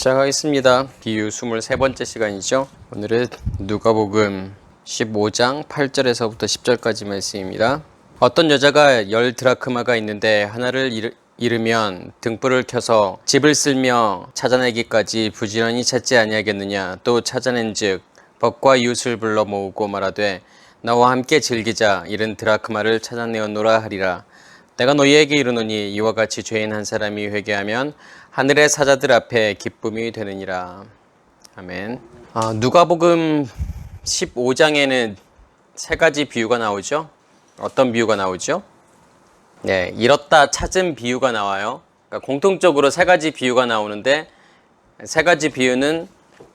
시작하겠습니다. 비유 23번째 시간이죠. 오늘은 누가복음 15장 8절에서부터 10절까지 말씀입니다. 어떤 여자가 10드라크마가 있는데 하나를 잃으면 등불을 켜서 집을 쓸며 찾아내기까지 부지런히 찾지 아니하겠느냐. 또 찾아낸즉 벗과 이웃을 불러 모으고 말하되 나와 함께 즐기자. 잃은 드라크마를 찾아내었노라 하리라. 내가 너희에게 이르노니 이와 같이 죄인 한 사람이 회개하면 하늘의 사자들 앞에 기쁨이 되느니라. 아멘. 누가복음 15장에는 세 가지 비유가 나오죠. 어떤 비유가 나오죠? 네, 잃었다 찾은 비유가 나와요. 그러니까 공통적으로 세 가지 비유가 나오는데 세 가지 비유는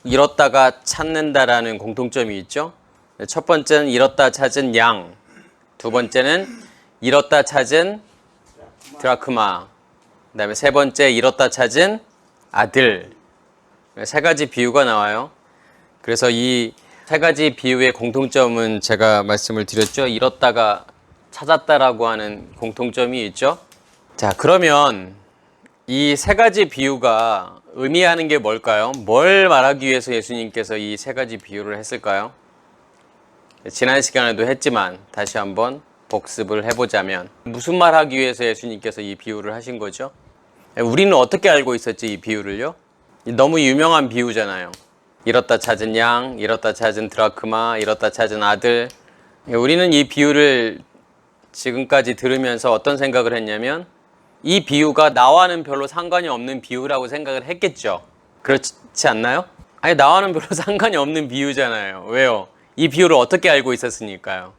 잃었다가 찾는다라는 공통점이 있죠. 첫 번째는 잃었다 찾은 양, 두 번째는 잃었다 찾은 드라크마, 그 다음에 세 번째 잃었다 찾은 아들. 세 가지 비유가 나와요. 그래서 이 세 가지 비유의 공통점은 제가 말씀을 드렸죠. 잃었다가 찾았다라고 하는 공통점이 있죠. 자, 그러면 이 세 가지 비유가 의미하는 게 뭘까요? 뭘 말하기 위해서 예수님께서 이 세 가지 비유를 했을까요? 지난 시간에도 했지만 다시 한번 복습을 해보자면 무슨 말 하기 위해서 예수님께서 이 비유를 하신 거죠? 우리는 어떻게 알고 있었지, 이 비유를요? 너무 유명한 비유잖아요. 잃었다 찾은 양, 잃었다 찾은 드라크마, 잃었다 찾은 아들. 우리는 이 비유를 지금까지 들으면서 어떤 생각을 했냐면 이 비유가 나와는 별로 상관이 없는 비유라고 생각을 했겠죠. 그렇지 않나요? 아니, 나와는 별로 상관이 없는 비유잖아요. 왜요? 이 비유를 어떻게 알고 있었으니까요.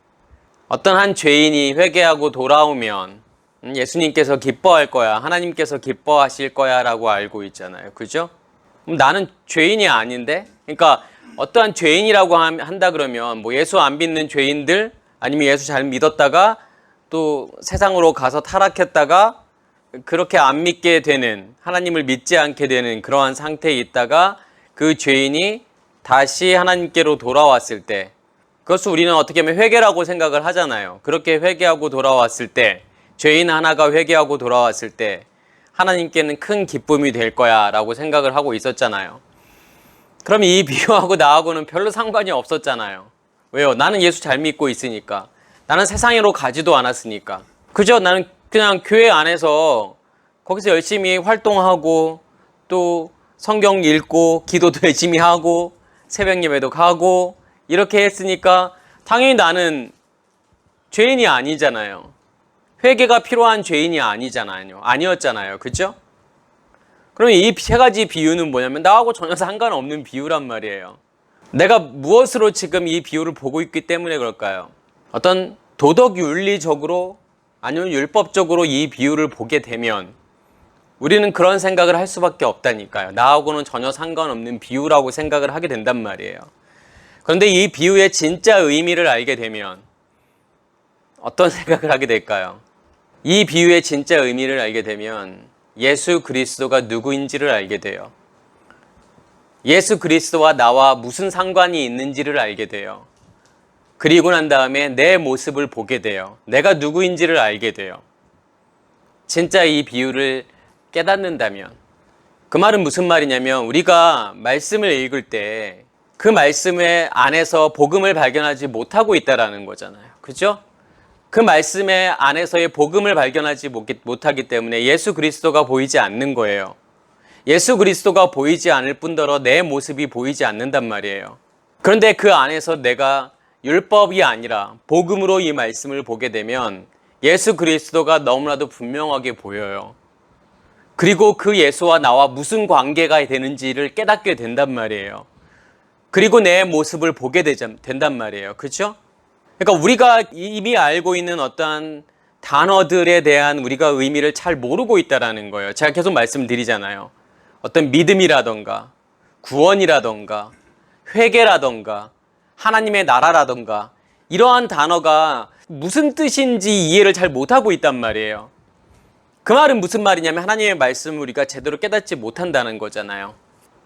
어떤 한 죄인이 회개하고 돌아오면 예수님께서 기뻐할 거야, 하나님께서 기뻐하실 거야 라고 알고 있잖아요. 그죠? 나는 죄인이 아닌데? 그러니까 어떠한 죄인이라고 한다 그러면 뭐 예수 안 믿는 죄인들, 아니면 예수 잘 믿었다가 또 세상으로 가서 타락했다가 그렇게 안 믿게 되는, 하나님을 믿지 않게 되는 그러한 상태에 있다가 그 죄인이 다시 하나님께로 돌아왔을 때, 그것을 우리는 어떻게 하면 회개라고 생각을 하잖아요. 그렇게 회개하고 돌아왔을 때, 죄인 하나가 회개하고 돌아왔을 때 하나님께는 큰 기쁨이 될 거야 라고 생각을 하고 있었잖아요. 그럼 이 비유하고 나하고는 별로 상관이 없었잖아요. 왜요? 나는 예수 잘 믿고 있으니까. 나는 세상으로 가지도 않았으니까. 그죠? 나는 그냥 교회 안에서 거기서 열심히 활동하고 또 성경 읽고 기도도 열심히 하고 새벽 예배도 가고 이렇게 했으니까 당연히 나는 죄인이 아니잖아요. 회개가 필요한 죄인이 아니었잖아요. 그죠? 그럼 이 세 가지 비유는 뭐냐면 나하고 전혀 상관없는 비유란 말이에요. 내가 무엇으로 지금 이 비유를 보고 있기 때문에 그럴까요? 어떤 도덕 윤리적으로 아니면 율법적으로 이 비유를 보게 되면 우리는 그런 생각을 할 수밖에 없다니까요. 나하고는 전혀 상관없는 비유라고 생각을 하게 된단 말이에요. 그런데 이 비유의 진짜 의미를 알게 되면 어떤 생각을 하게 될까요? 이 비유의 진짜 의미를 알게 되면 예수 그리스도가 누구인지를 알게 돼요. 예수 그리스도와 나와 무슨 상관이 있는지를 알게 돼요. 그리고 난 다음에 내 모습을 보게 돼요. 내가 누구인지를 알게 돼요. 진짜 이 비유를 깨닫는다면. 그 말은 무슨 말이냐면 우리가 말씀을 읽을 때 그 말씀의 안에서 복음을 발견하지 못하고 있다라는 거잖아요. 그죠? 그 말씀의 안에서의 복음을 발견하지 못하기 때문에 예수 그리스도가 보이지 않는 거예요. 예수 그리스도가 보이지 않을 뿐더러 내 모습이 보이지 않는단 말이에요. 그런데 그 안에서 내가 율법이 아니라 복음으로 이 말씀을 보게 되면 예수 그리스도가 너무나도 분명하게 보여요. 그리고 그 예수와 나와 무슨 관계가 되는지를 깨닫게 된단 말이에요. 그리고 내 모습을 보게 된단 말이에요. 그렇죠? 그러니까 우리가 이미 알고 있는 어떠한 단어들에 대한 우리가 의미를 잘 모르고 있다라는 거예요. 제가 계속 말씀드리잖아요. 어떤 믿음이라던가 구원이라던가 회개라던가 하나님의 나라라던가 이러한 단어가 무슨 뜻인지 이해를 잘 못하고 있단 말이에요. 그 말은 무슨 말이냐면 하나님의 말씀을 우리가 제대로 깨닫지 못한다는 거잖아요.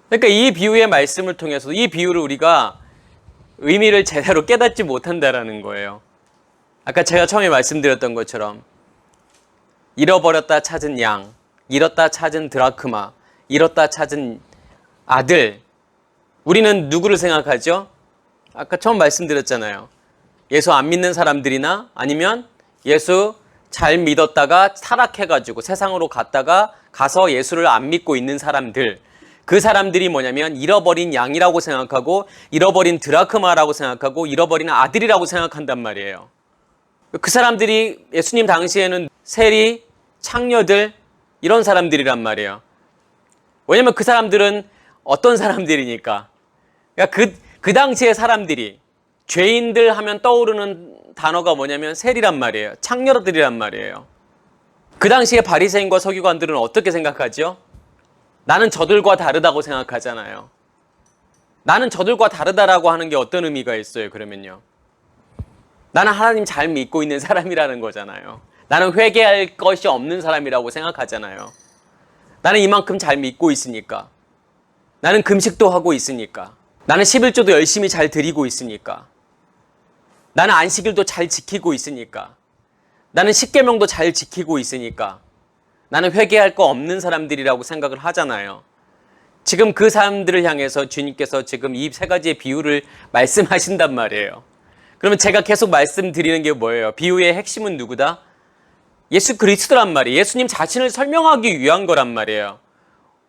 그러니까 이 비유의 말씀을 통해서 이 비유를 우리가 의미를 제대로 깨닫지 못한다라는 거예요. 아까 제가 처음에 말씀드렸던 것처럼 잃어버렸다 찾은 양, 잃었다 찾은 드라크마, 잃었다 찾은 아들, 우리는 누구를 생각하죠? 아까 처음 말씀드렸잖아요. 예수 안 믿는 사람들이나 아니면 예수 잘 믿었다가 타락해가지고 세상으로 갔다가 가서 예수를 안 믿고 있는 사람들, 그 사람들이 뭐냐면 잃어버린 양이라고 생각하고 잃어버린 드라크마라고 생각하고 잃어버린 아들이라고 생각한단 말이에요. 그 사람들이 예수님 당시에는 세리, 창녀들 이런 사람들이란 말이에요. 왜냐면 그 사람들은 어떤 사람들이니까. 그러니까 그 당시의 사람들이 죄인들 하면 떠오르는 단어가 뭐냐면 세리란 말이에요. 창녀들이란 말이에요. 그 당시에 바리새인과 서기관들은 어떻게 생각하죠? 나는 저들과 다르다고 생각하잖아요. 나는 저들과 다르다라고 하는 게 어떤 의미가 있어요, 그러면요? 나는 하나님 잘 믿고 있는 사람이라는 거잖아요. 나는 회개할 것이 없는 사람이라고 생각하잖아요. 나는 이만큼 잘 믿고 있으니까. 나는 금식도 하고 있으니까. 나는 11조도 열심히 잘 드리고 있으니까. 나는 안식일도 잘 지키고 있으니까. 나는 십계명도 잘 지키고 있으니까. 나는 회개할 거 없는 사람들이라고 생각을 하잖아요. 지금 그 사람들을 향해서 주님께서 지금 이 세 가지의 비유를 말씀하신단 말이에요. 그러면 제가 계속 말씀드리는 게 뭐예요? 비유의 핵심은 누구다? 예수 그리스도란 말이에요. 예수님 자신을 설명하기 위한 거란 말이에요.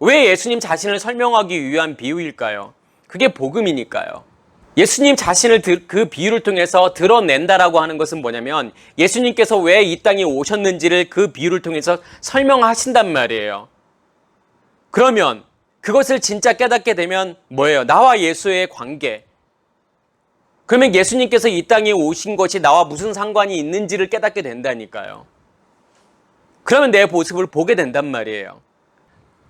왜 예수님 자신을 설명하기 위한 비유일까요? 그게 복음이니까요. 예수님 자신을 그 비유를 통해서 드러낸다라고 하는 것은 뭐냐면 예수님께서 왜 이 땅에 오셨는지를 그 비유를 통해서 설명하신단 말이에요. 그러면 그것을 진짜 깨닫게 되면 뭐예요? 나와 예수의 관계. 그러면 예수님께서 이 땅에 오신 것이 나와 무슨 상관이 있는지를 깨닫게 된다니까요. 그러면 내 모습을 보게 된단 말이에요.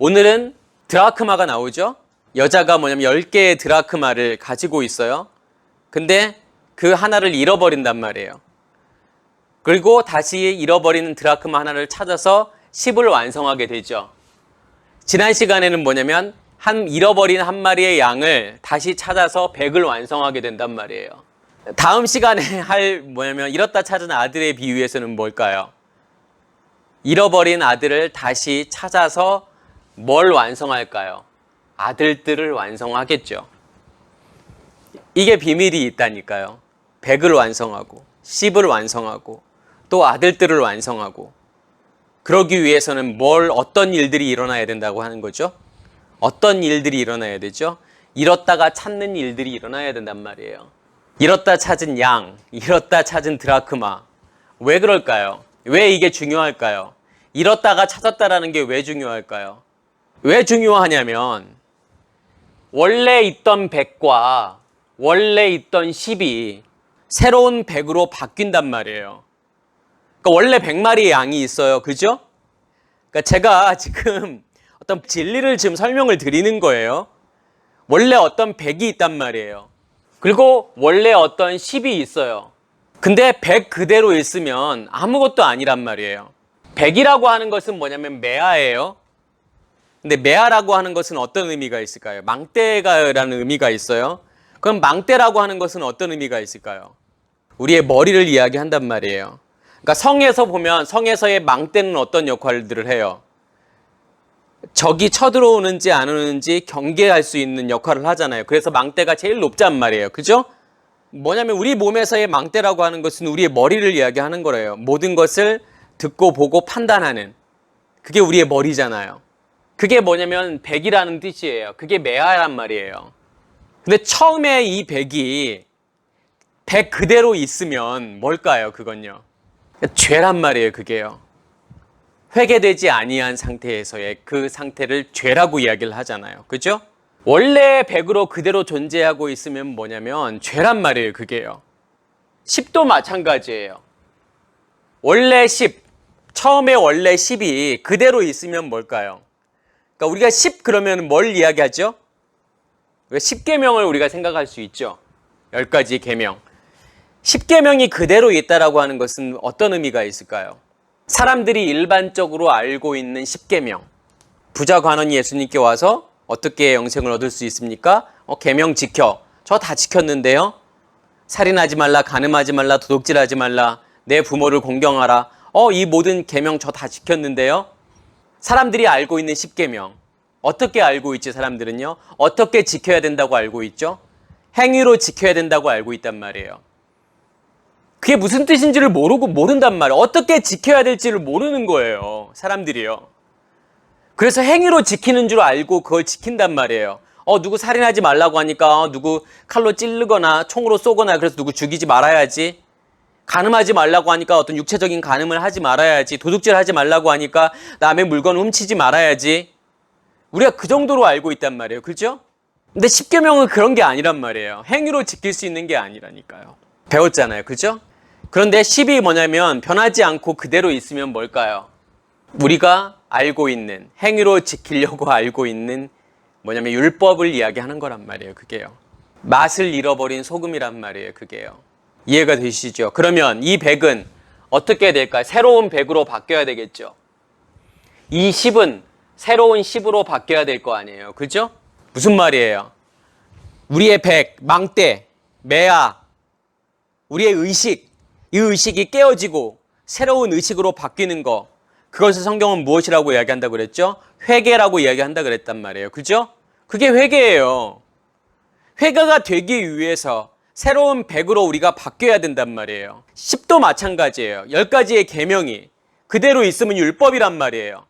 오늘은 드라크마가 나오죠? 여자가 뭐냐면 10개의 드라크마를 가지고 있어요. 근데 그 하나를 잃어버린단 말이에요. 그리고 다시 잃어버리는 드라크마 하나를 찾아서 10을 완성하게 되죠. 지난 시간에는 뭐냐면 잃어버린 한 마리의 양을 다시 찾아서 100을 완성하게 된단 말이에요. 다음 시간에 뭐냐면 잃었다 찾은 아들의 비유에서는 뭘까요? 잃어버린 아들을 다시 찾아서 뭘 완성할까요? 아들들을 완성하겠죠. 이게 비밀이 있다니까요. 100을 완성하고 10을 완성하고 또 아들들을 완성하고 그러기 위해서는 어떤 일들이 일어나야 된다고 하는 거죠? 어떤 일들이 일어나야 되죠? 잃었다가 찾는 일들이 일어나야 된단 말이에요. 잃었다 찾은 양, 잃었다 찾은 드라크마. 왜 그럴까요? 왜 이게 중요할까요? 잃었다가 찾았다라는 게 왜 중요할까요? 왜 중요하냐면 원래 있던 100과 원래 있던 10이 새로운 100으로 바뀐단 말이에요. 그러니까 원래 100마리의 양이 있어요. 그죠? 그러니까 제가 지금 어떤 진리를 지금 설명을 드리는 거예요. 원래 어떤 100이 있단 말이에요. 그리고 원래 어떤 10이 있어요. 근데 100 그대로 있으면 아무것도 아니란 말이에요. 100이라고 하는 것은 뭐냐면 메아예요. 근데 메아라고 하는 것은 어떤 의미가 있을까요? 망대라는 의미가 있어요. 그럼 망대라고 하는 것은 어떤 의미가 있을까요? 우리의 머리를 이야기한단 말이에요. 그러니까 성에서 보면 성에서의 망대는 어떤 역할들을 해요? 적이 쳐들어오는지 안 오는지 경계할 수 있는 역할을 하잖아요. 그래서 망대가 제일 높단 말이에요. 그죠? 뭐냐면 우리 몸에서의 망대라고 하는 것은 우리의 머리를 이야기하는 거래요. 모든 것을 듣고 보고 판단하는. 그게 우리의 머리잖아요. 그게 뭐냐면 100이라는 뜻이에요. 그게 메아란 말이에요. 근데 처음에 이 100이 100 그대로 있으면 뭘까요? 그건요. 죄란 말이에요. 그게요. 회개되지 아니한 상태에서의 그 상태를 죄라고 이야기를 하잖아요. 그죠? 원래 100으로 그대로 존재하고 있으면 뭐냐면 죄란 말이에요. 그게요. 10도 마찬가지예요. 원래 10, 처음에 원래 10이 그대로 있으면 뭘까요? 그러니까 우리가 10 그러면 뭘 이야기하죠? 10계명을 우리가 생각할 수 있죠. 10가지 계명. 10계명이 그대로 있다라고 하는 것은 어떤 의미가 있을까요? 사람들이 일반적으로 알고 있는 10계명. 부자 관원이 예수님께 와서 어떻게 영생을 얻을 수 있습니까? 계명 지켜. 저 다 지켰는데요. 살인하지 말라, 간음하지 말라, 도둑질하지 말라, 내 부모를 공경하라. 이 모든 계명 저 다 지켰는데요. 사람들이 알고 있는 10계명. 어떻게 알고 있지, 사람들은요? 어떻게 지켜야 된다고 알고 있죠? 행위로 지켜야 된다고 알고 있단 말이에요. 그게 무슨 뜻인지를 모른단 말이에요. 어떻게 지켜야 될지를 모르는 거예요, 사람들이요. 그래서 행위로 지키는 줄 알고 그걸 지킨단 말이에요. 누구 살인하지 말라고 하니까 누구 칼로 찌르거나 총으로 쏘거나 그래서 누구 죽이지 말아야지. 간음하지 말라고 하니까 어떤 육체적인 간음을 하지 말아야지. 도둑질 하지 말라고 하니까 남의 물건 훔치지 말아야지. 우리가 그 정도로 알고 있단 말이에요. 그렇죠? 근데 십계명은 그런 게 아니란 말이에요. 행위로 지킬 수 있는 게 아니라니까요. 배웠잖아요. 그렇죠? 그런데 10이 뭐냐면 변하지 않고 그대로 있으면 뭘까요? 우리가 알고 있는, 행위로 지키려고 알고 있는 뭐냐면 율법을 이야기하는 거란 말이에요. 그게요. 맛을 잃어버린 소금이란 말이에요. 그게요. 이해가 되시죠? 그러면 이 100은 어떻게 될까요? 새로운 100으로 바뀌어야 되겠죠. 이 10은 새로운 10으로 바뀌어야 될 거 아니에요. 그죠? 무슨 말이에요? 우리의 100, 망대, 매아, 우리의 의식, 이 의식이 깨어지고 새로운 의식으로 바뀌는 거, 그것을 성경은 무엇이라고 이야기한다고 그랬죠? 회개라고 이야기한다 그랬단 말이에요. 그죠? 그게 회개예요. 회개가 되기 위해서 새로운 100으로 우리가 바뀌어야 된단 말이에요. 10도 마찬가지예요. 10가지의 계명이 그대로 있으면 율법이란 말이에요.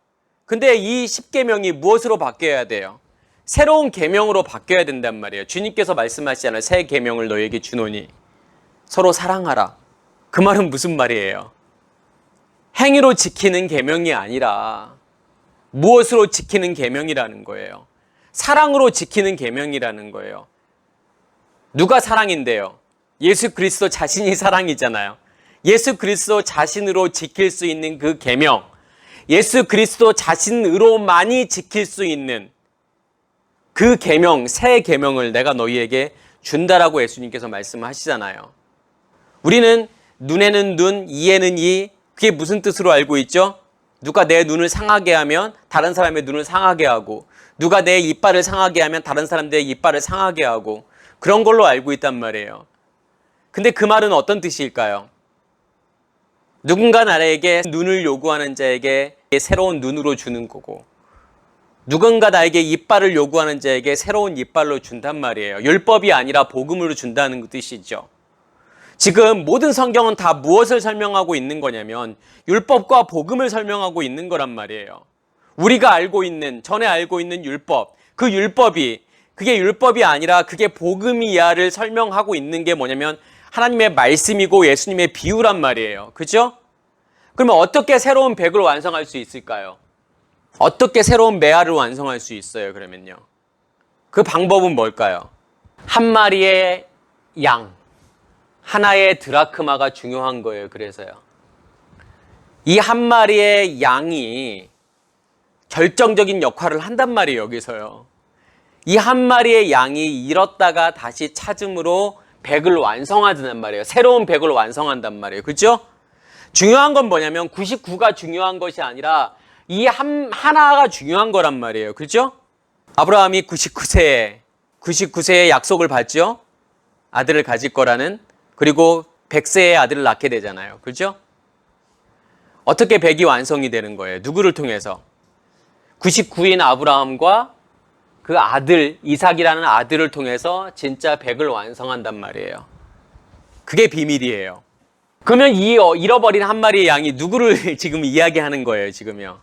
근데 이 10계명이 무엇으로 바뀌어야 돼요? 새로운 계명으로 바뀌어야 된단 말이에요. 주님께서 말씀하시잖아요. 새 계명을 너희에게 주노니 서로 사랑하라. 그 말은 무슨 말이에요? 행위로 지키는 계명이 아니라 무엇으로 지키는 계명이라는 거예요. 사랑으로 지키는 계명이라는 거예요. 누가 사랑인데요? 예수 그리스도 자신이 사랑이잖아요. 예수 그리스도 자신으로 지킬 수 있는 그 계명, 예수 그리스도 자신으로만이 지킬 수 있는 그 계명, 새 계명을 내가 너희에게 준다라고 예수님께서 말씀하시잖아요. 우리는 눈에는 눈, 이에는 이, 그게 무슨 뜻으로 알고 있죠? 누가 내 눈을 상하게 하면 다른 사람의 눈을 상하게 하고, 누가 내 이빨을 상하게 하면 다른 사람들의 이빨을 상하게 하고, 그런 걸로 알고 있단 말이에요. 근데 그 말은 어떤 뜻일까요? 누군가 나에게 눈을 요구하는 자에게 새로운 눈으로 주는 거고, 누군가 나에게 이빨을 요구하는 자에게 새로운 이빨로 준단 말이에요. 율법이 아니라 복음으로 준다는 뜻이죠. 지금 모든 성경은 다 무엇을 설명하고 있는 거냐면 율법과 복음을 설명하고 있는 거란 말이에요. 우리가 알고 있는, 전에 알고 있는 율법, 그 율법이 그게 율법이 아니라 그게 복음이야를 설명하고 있는 게 뭐냐면 하나님의 말씀이고 예수님의 비유란 말이에요. 그죠? 그러면 어떻게 새로운 100을 완성할 수 있을까요? 어떻게 새로운 메아를 완성할 수 있어요, 그러면요? 그 방법은 뭘까요? 한 마리의 양, 하나의 드라크마가 중요한 거예요, 그래서요. 이 한 마리의 양이 결정적인 역할을 한단 말이에요, 여기서요. 이 한 마리의 양이 잃었다가 다시 찾음으로 100을 완성하단 말이에요. 새로운 100을 완성한단 말이에요. 그렇죠? 중요한 건 뭐냐면 99가 중요한 것이 아니라 이 하나가 중요한 거란 말이에요. 그렇죠? 아브라함이 99세에 약속을 받죠. 아들을 가질 거라는. 그리고 100세에 아들을 낳게 되잖아요. 그렇죠? 어떻게 100이 완성이 되는 거예요? 누구를 통해서? 99인 아브라함과 그 아들, 이삭이라는 아들을 통해서 진짜 100을 완성한단 말이에요. 그게 비밀이에요. 그러면 이 잃어버린 한 마리의 양이 누구를 지금 이야기하는 거예요, 지금요?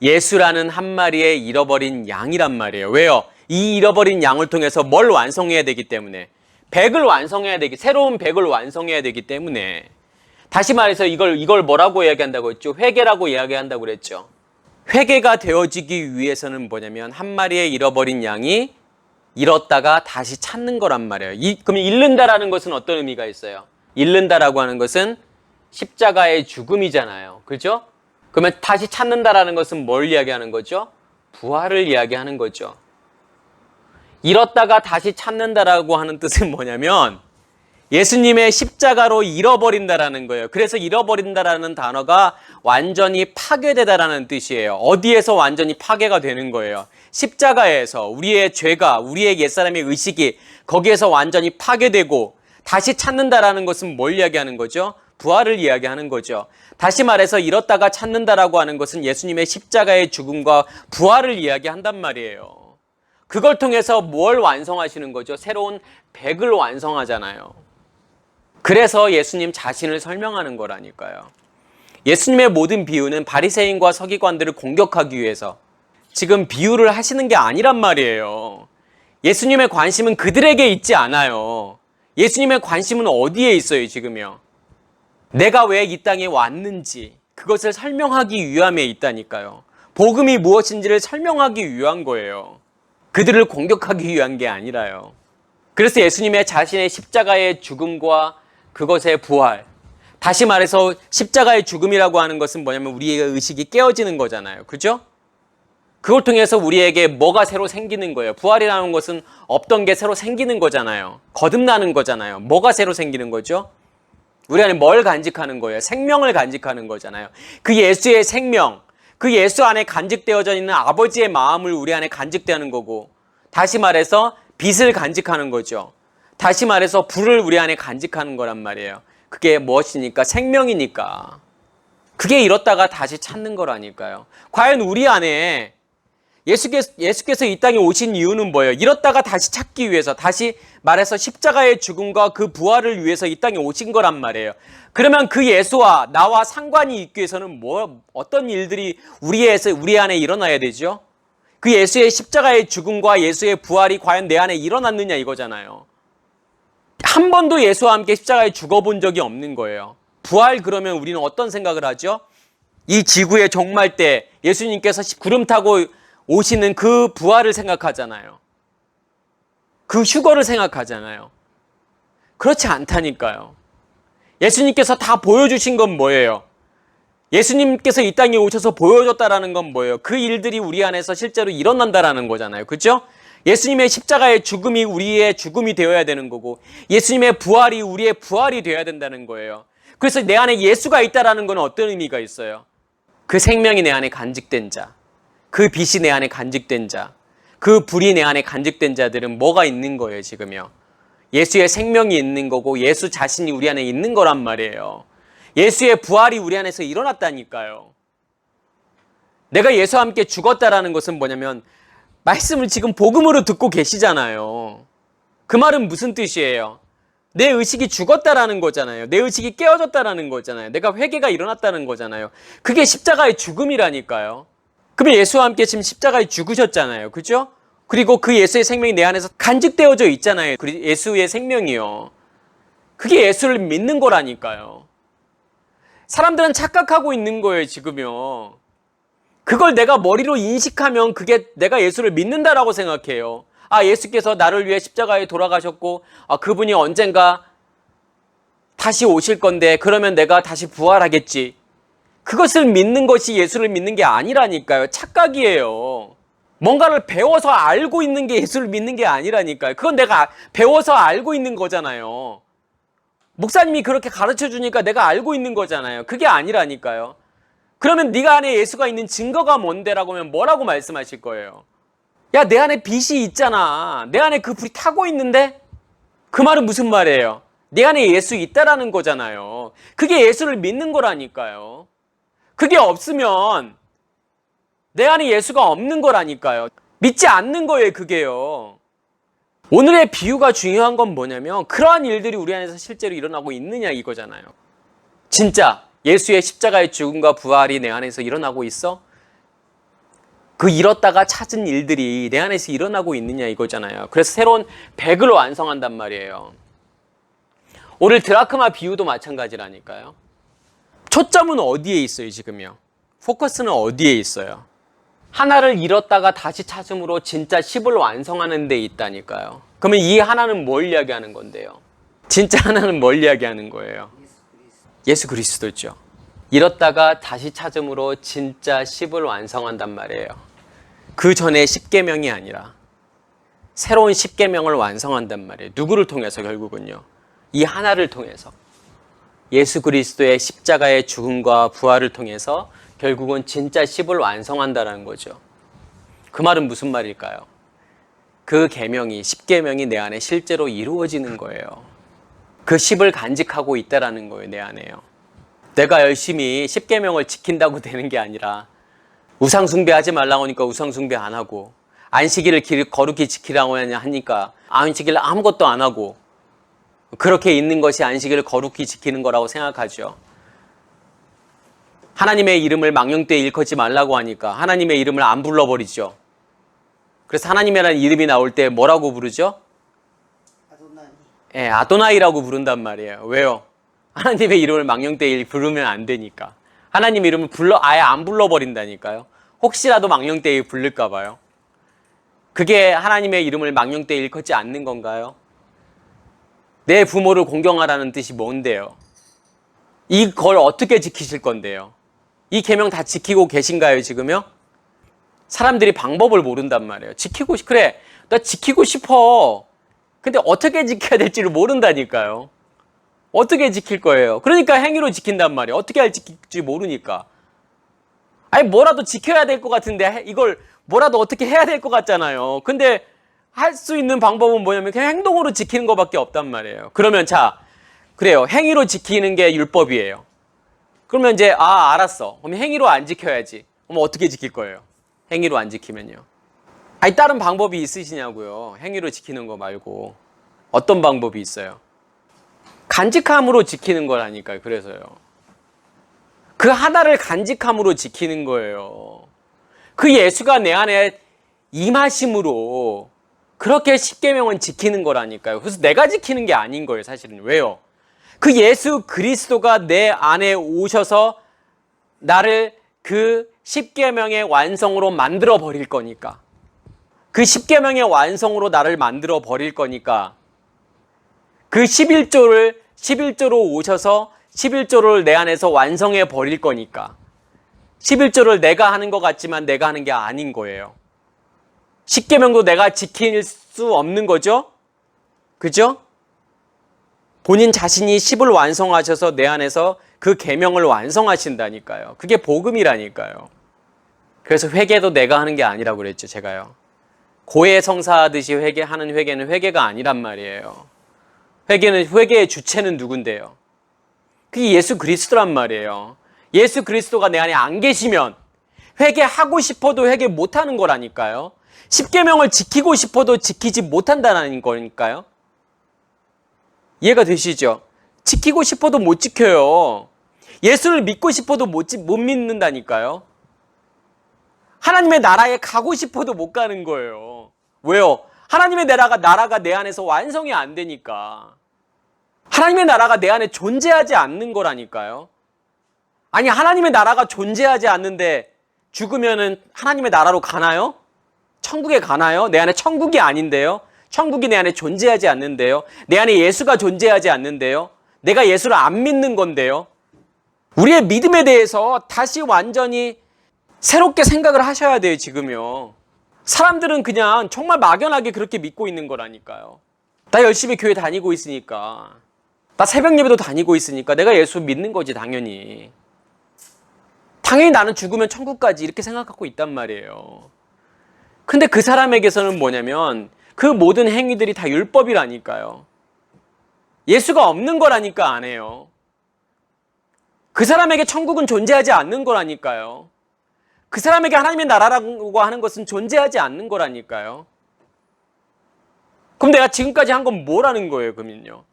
예수라는 한 마리의 잃어버린 양이란 말이에요. 왜요? 이 잃어버린 양을 통해서 뭘 완성해야 되기 때문에. 100을 완성해야 되기, 새로운 100을 완성해야 되기 때문에. 다시 말해서 이걸 뭐라고 이야기한다고 했죠? 회개라고 이야기한다고 그랬죠. 회개가 되어지기 위해서는 뭐냐면 한 마리의 잃어버린 양이 잃었다가 다시 찾는 거란 말이에요. 그러면 잃는다라는 것은 어떤 의미가 있어요? 잃는다라고 하는 것은 십자가의 죽음이잖아요. 그렇죠? 그러면 다시 찾는다라는 것은 뭘 이야기하는 거죠? 부활을 이야기하는 거죠. 잃었다가 다시 찾는다라고 하는 뜻은 뭐냐면 예수님의 십자가로 잃어버린다라는 거예요. 그래서 잃어버린다라는 단어가 완전히 파괴되다라는 뜻이에요. 어디에서 완전히 파괴가 되는 거예요? 십자가에서 우리의 죄가, 우리의 옛사람의 의식이 거기에서 완전히 파괴되고 다시 찾는다라는 것은 뭘 이야기하는 거죠? 부활을 이야기하는 거죠. 다시 말해서 잃었다가 찾는다라고 하는 것은 예수님의 십자가의 죽음과 부활을 이야기한단 말이에요. 그걸 통해서 뭘 완성하시는 거죠? 새로운 백을 완성하잖아요. 그래서 예수님 자신을 설명하는 거라니까요. 예수님의 모든 비유는 바리새인과 서기관들을 공격하기 위해서 지금 비유를 하시는 게 아니란 말이에요. 예수님의 관심은 그들에게 있지 않아요. 예수님의 관심은 어디에 있어요, 지금요? 내가 왜 이 땅에 왔는지 그것을 설명하기 위함에 있다니까요. 복음이 무엇인지를 설명하기 위한 거예요. 그들을 공격하기 위한 게 아니라요. 그래서 예수님의 자신의 십자가의 죽음과 그것의 부활, 다시 말해서 십자가의 죽음이라고 하는 것은 뭐냐면 우리의 의식이 깨어지는 거잖아요. 그죠? 그걸 통해서 우리에게 뭐가 새로 생기는 거예요. 부활이라는 것은 없던 게 새로 생기는 거잖아요. 거듭나는 거잖아요. 뭐가 새로 생기는 거죠? 우리 안에 뭘 간직하는 거예요? 생명을 간직하는 거잖아요. 그 예수의 생명, 그 예수 안에 간직되어져 있는 아버지의 마음을 우리 안에 간직되는 거고, 다시 말해서 빛을 간직하는 거죠. 다시 말해서 불을 우리 안에 간직하는 거란 말이에요. 그게 무엇이니까? 생명이니까. 그게 잃었다가 다시 찾는 거라니까요. 과연 우리 안에 예수께서 이 땅에 오신 이유는 뭐예요? 잃었다가 다시 찾기 위해서, 다시 말해서 십자가의 죽음과 그 부활을 위해서 이 땅에 오신 거란 말이에요. 그러면 그 예수와 나와 상관이 있기 위해서는 어떤 일들이 우리 안에 일어나야 되죠? 그 예수의 십자가의 죽음과 예수의 부활이 과연 내 안에 일어났느냐 이거잖아요. 한 번도 예수와 함께 십자가에 죽어본 적이 없는 거예요. 부활 그러면 우리는 어떤 생각을 하죠? 이 지구의 종말 때 예수님께서 구름 타고 오시는 그 부활을 생각하잖아요. 그 휴거를 생각하잖아요. 그렇지 않다니까요. 예수님께서 다 보여주신 건 뭐예요? 예수님께서 이 땅에 오셔서 보여줬다라는 건 뭐예요? 그 일들이 우리 안에서 실제로 일어난다라는 거잖아요. 그렇죠? 예수님의 십자가의 죽음이 우리의 죽음이 되어야 되는 거고, 예수님의 부활이 우리의 부활이 되어야 된다는 거예요. 그래서 내 안에 예수가 있다라는 건 어떤 의미가 있어요? 그 생명이 내 안에 간직된 자, 그 빛이 내 안에 간직된 자, 그 불이 내 안에 간직된 자들은 뭐가 있는 거예요, 지금요? 예수의 생명이 있는 거고 예수 자신이 우리 안에 있는 거란 말이에요. 예수의 부활이 우리 안에서 일어났다니까요. 내가 예수와 함께 죽었다라는 것은 뭐냐면 말씀을 지금 복음으로 듣고 계시잖아요. 그 말은 무슨 뜻이에요? 내 의식이 죽었다라는 거잖아요. 내 의식이 깨어졌다라는 거잖아요. 내가 회개가 일어났다는 거잖아요. 그게 십자가의 죽음이라니까요. 그러면 예수와 함께 지금 십자가에 죽으셨잖아요. 그죠? 그리고 그 예수의 생명이 내 안에서 간직되어져 있잖아요. 예수의 생명이요. 그게 예수를 믿는 거라니까요. 사람들은 착각하고 있는 거예요, 지금요. 그걸 내가 머리로 인식하면 그게 내가 예수를 믿는다라고 생각해요. 아, 예수께서 나를 위해 십자가에 돌아가셨고, 그분이 언젠가 다시 오실 건데, 그러면 내가 다시 부활하겠지. 그것을 믿는 것이 예수를 믿는 게 아니라니까요. 착각이에요. 뭔가를 배워서 알고 있는 게 예수를 믿는 게 아니라니까요. 그건 내가 배워서 알고 있는 거잖아요. 목사님이 그렇게 가르쳐 주니까 내가 알고 있는 거잖아요. 그게 아니라니까요. 그러면 네가 안에 예수가 있는 증거가 뭔데라고 하면 뭐라고 말씀하실 거예요? 야, 내 안에 빛이 있잖아. 내 안에 그 불이 타고 있는데? 그 말은 무슨 말이에요? 내 안에 예수 있다라는 거잖아요. 그게 예수를 믿는 거라니까요. 그게 없으면 내 안에 예수가 없는 거라니까요. 믿지 않는 거예요, 그게요. 오늘의 비유가 중요한 건 뭐냐면 그러한 일들이 우리 안에서 실제로 일어나고 있느냐 이거잖아요. 진짜 예수의 십자가의 죽음과 부활이 내 안에서 일어나고 있어? 그 잃었다가 찾은 일들이 내 안에서 일어나고 있느냐 이거잖아요. 그래서 새로운 백을 완성한단 말이에요. 오늘 드라크마 비유도 마찬가지라니까요. 초점은 어디에 있어요, 지금요? 포커스는 어디에 있어요? 하나를 잃었다가 다시 찾음으로 진짜 10을 완성하는 데 있다니까요. 그러면 이 하나는 뭘 이야기하는 건데요? 진짜 하나는 뭘 이야기하는 거예요? 예수 그리스도죠. 잃었다가 다시 찾음으로 진짜 10을 완성한단 말이에요. 그 전에 10계명이 아니라 새로운 10계명을 완성한단 말이에요. 누구를 통해서 결국은요? 이 하나를 통해서. 예수 그리스도의 십자가의 죽음과 부활을 통해서 결국은 진짜 10을 완성한다는 거죠. 그 말은 무슨 말일까요? 그 계명이 10계명이 내 안에 실제로 이루어지는 거예요. 그 10을 간직하고 있다라는 거예요, 내 안에요. 내가 열심히 10계명을 지킨다고 되는 게 아니라 우상 숭배하지 말라고 하니까 우상 숭배 안 하고 안식일을 거룩히 지키라고 하니까 안식일 아무것도 안 하고 그렇게 있는 것이 안식일을 거룩히 지키는 거라고 생각하죠. 하나님의 이름을 망령되이 일컫지 말라고 하니까 하나님의 이름을 안 불러버리죠. 그래서 하나님이라는 이름이 나올 때 뭐라고 부르죠? 아도나이. 예, 아도나이라고 부른단 말이에요. 왜요? 하나님의 이름을 망령되이 부르면 안 되니까. 하나님 이름을 아예 안 불러버린다니까요. 혹시라도 망령되이 부를까 봐요. 그게 하나님의 이름을 망령되이 일컫지 않는 건가요? 내 부모를 공경하라는 뜻이 뭔데요? 이걸 어떻게 지키실 건데요? 이 계명 다 지키고 계신가요, 지금요? 사람들이 방법을 모른단 말이에요. 그래, 나 지키고 싶어. 근데 어떻게 지켜야 될지를 모른다니까요. 어떻게 지킬 거예요? 그러니까 행위로 지킨단 말이에요. 어떻게 지킬지 모르니까. 아니, 뭐라도 지켜야 될 것 같은데, 이걸 뭐라도 어떻게 해야 될 것 같잖아요. 근데 할 수 있는 방법은 뭐냐면 그냥 행동으로 지키는 것밖에 없단 말이에요. 그러면 그래요. 행위로 지키는 게 율법이에요. 그러면 이제, 알았어. 그럼 행위로 안 지켜야지. 그럼 어떻게 지킬 거예요? 행위로 안 지키면요. 아니, 다른 방법이 있으시냐고요. 행위로 지키는 거 말고. 어떤 방법이 있어요? 간직함으로 지키는 거라니까요. 그래서요. 그 하나를 간직함으로 지키는 거예요. 그 예수가 내 안에 임하심으로 그렇게 십계명은 지키는 거라니까요. 그래서 내가 지키는 게 아닌 거예요. 사실은. 왜요? 그 예수 그리스도가 내 안에 오셔서 나를 그 십계명의 완성으로 만들어 버릴 거니까. 그 십계명의 완성으로 나를 만들어 버릴 거니까. 그 11조로 오셔서 11조를 내 안에서 완성해 버릴 거니까. 11조를 내가 하는 것 같지만 내가 하는 게 아닌 거예요. 십계명도 내가 지킬 수 없는 거죠? 그죠? 본인 자신이 10을 완성하셔서 내 안에서 그 계명을 완성하신다니까요. 그게 복음이라니까요. 그래서 회개도 내가 하는 게 아니라고 그랬죠, 제가요. 고해성사하듯이 하는 회개는 회개가 아니란 말이에요. 회개의 주체는 누군데요? 그게 예수 그리스도란 말이에요. 예수 그리스도가 내 안에 안 계시면 회개하고 싶어도 회개 못하는 거라니까요. 십계명을 지키고 싶어도 지키지 못한다는 거니까요. 이해가 되시죠? 지키고 싶어도 못 지켜요. 예수를 믿고 싶어도 못 믿는다니까요. 하나님의 나라에 가고 싶어도 못 가는 거예요. 왜요? 하나님의 나라가 내 안에서 완성이 안 되니까. 하나님의 나라가 내 안에 존재하지 않는 거라니까요. 아니, 하나님의 나라가 존재하지 않는데 죽으면은 하나님의 나라로 가나요? 천국에 가나요? 내 안에 천국이 아닌데요? 천국이 내 안에 존재하지 않는데요? 내 안에 예수가 존재하지 않는데요? 내가 예수를 안 믿는 건데요? 우리의 믿음에 대해서 다시 완전히 새롭게 생각을 하셔야 돼요, 지금요. 사람들은 그냥 정말 막연하게 그렇게 믿고 있는 거라니까요. 나 열심히 교회 다니고 있으니까. 나 새벽 예배도 다니고 있으니까 내가 예수 믿는 거지, 당연히. 당연히 나는 죽으면 천국까지 이렇게 생각하고 있단 말이에요. 근데 그 사람에게서는 뭐냐면 그 모든 행위들이 다 율법이라니까요. 예수가 없는 거라니까 안 해요. 그 사람에게 천국은 존재하지 않는 거라니까요. 그 사람에게 하나님의 나라라고 하는 것은 존재하지 않는 거라니까요. 그럼 내가 지금까지 한 건 뭐라는 거예요, 그러면요?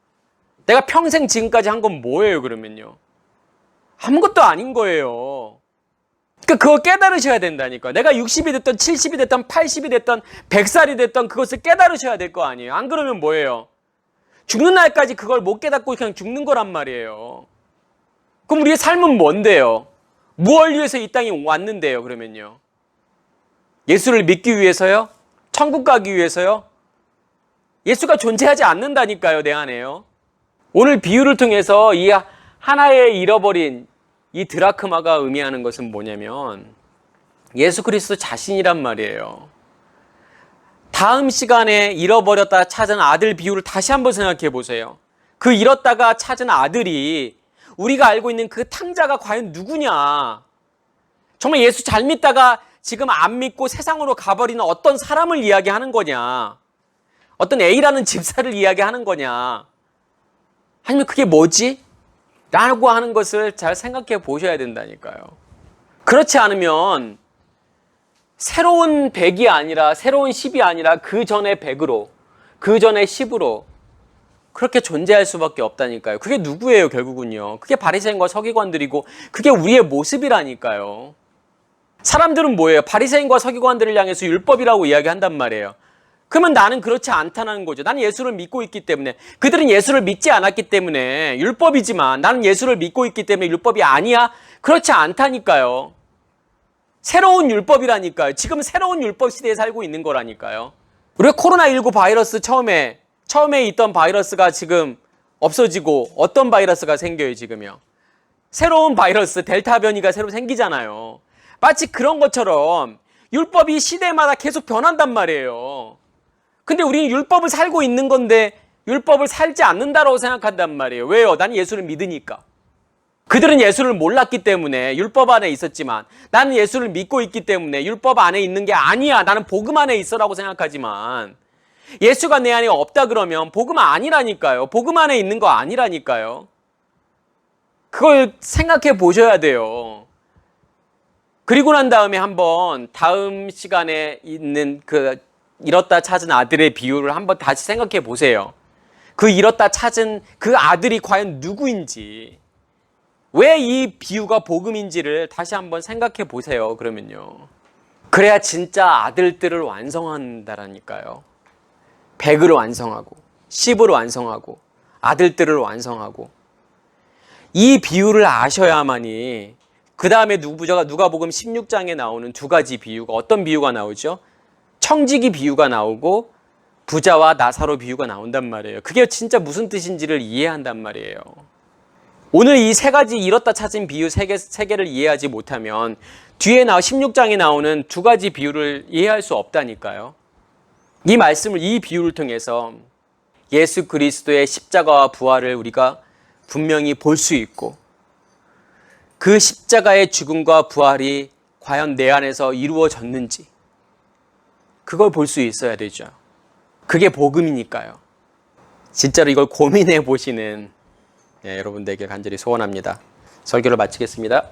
내가 평생 지금까지 한 건 뭐예요, 그러면요? 아무것도 아닌 거예요. 그러니까 그걸 깨달으셔야 된다니까. 내가 60이 됐던 70이 됐던 80이 됐던 100살이 됐던 그것을 깨달으셔야 될 거 아니에요. 안 그러면 뭐예요? 죽는 날까지 그걸 못 깨닫고 그냥 죽는 거란 말이에요. 그럼 우리의 삶은 뭔데요? 무엇을 위해서 이 땅에 왔는데요, 그러면요? 예수를 믿기 위해서요? 천국 가기 위해서요? 예수가 존재하지 않는다니까요, 내 안에요. 오늘 비유를 통해서 이 하나의 잃어버린 이 드라크마가 의미하는 것은 뭐냐면 예수 그리스도 자신이란 말이에요. 다음 시간에 잃어버렸다 찾은 아들 비유를 다시 한번 생각해 보세요. 그 잃었다가 찾은 아들이 우리가 알고 있는 그 탕자가 과연 누구냐? 정말 예수 잘 믿다가 지금 안 믿고 세상으로 가버리는 어떤 사람을 이야기하는 거냐? 어떤 A라는 집사를 이야기하는 거냐? 아니면 그게 뭐지? 라고 하는 것을 잘 생각해 보셔야 된다니까요. 그렇지 않으면 새로운 100이 아니라 새로운 10이 아니라 그 전에 100으로 그 전에 10으로 그렇게 존재할 수밖에 없다니까요. 그게 누구예요 결국은요. 그게 바리새인과 서기관들이고 그게 우리의 모습이라니까요. 사람들은 뭐예요? 바리새인과 서기관들을 향해서 율법이라고 이야기한단 말이에요. 그러면 나는 그렇지 않다는 거죠. 나는 예수를 믿고 있기 때문에. 그들은 예수를 믿지 않았기 때문에 율법이지만 나는 예수를 믿고 있기 때문에 율법이 아니야? 그렇지 않다니까요. 새로운 율법이라니까요. 지금 새로운 율법 시대에 살고 있는 거라니까요. 우리가 코로나19 바이러스 처음에 있던 바이러스가 지금 없어지고 어떤 바이러스가 생겨요 지금요? 새로운 바이러스 델타 변이가 새로 생기잖아요. 마치 그런 것처럼 율법이 시대마다 계속 변한단 말이에요. 근데 우리는 율법을 살고 있는 건데 율법을 살지 않는다라고 생각한단 말이에요. 왜요? 난 예수를 믿으니까. 그들은 예수를 몰랐기 때문에 율법 안에 있었지만 나는 예수를 믿고 있기 때문에 율법 안에 있는 게 아니야. 나는 복음 안에 있어라고 생각하지만 예수가 내 안에 없다 그러면 복음 아니라니까요. 복음 안에 있는 거 아니라니까요. 그걸 생각해 보셔야 돼요. 그리고 난 다음에 한번 다음 시간에 있는 그 잃었다 찾은 아들의 비유를 한번 다시 생각해 보세요. 그 잃었다 찾은 그 아들이 과연 누구인지, 왜 이 비유가 복음인지를 다시 한번 생각해 보세요. 그러면요. 그래야 진짜 아들들을 완성한다라니까요. 100으로 완성하고 10으로 완성하고 아들들을 완성하고 이 비유를 아셔야만이 그 다음에 누가복음 16장에 나오는 두 가지 비유가 어떤 비유가 나오죠? 청지기 비유가 나오고 부자와 나사로 비유가 나온단 말이에요. 그게 진짜 무슨 뜻인지를 이해한단 말이에요. 오늘 이 세 가지 잃었다 찾은 비유 세 개를 이해하지 못하면 뒤에 16장에 나오는 두 가지 비유를 이해할 수 없다니까요. 이 말씀을, 이 비유를 통해서 예수 그리스도의 십자가와 부활을 우리가 분명히 볼 수 있고 그 십자가의 죽음과 부활이 과연 내 안에서 이루어졌는지 그걸 볼 수 있어야 되죠. 그게 복음이니까요. 진짜로 이걸 고민해 보시는 여러분들에게 간절히 소원합니다. 설교를 마치겠습니다.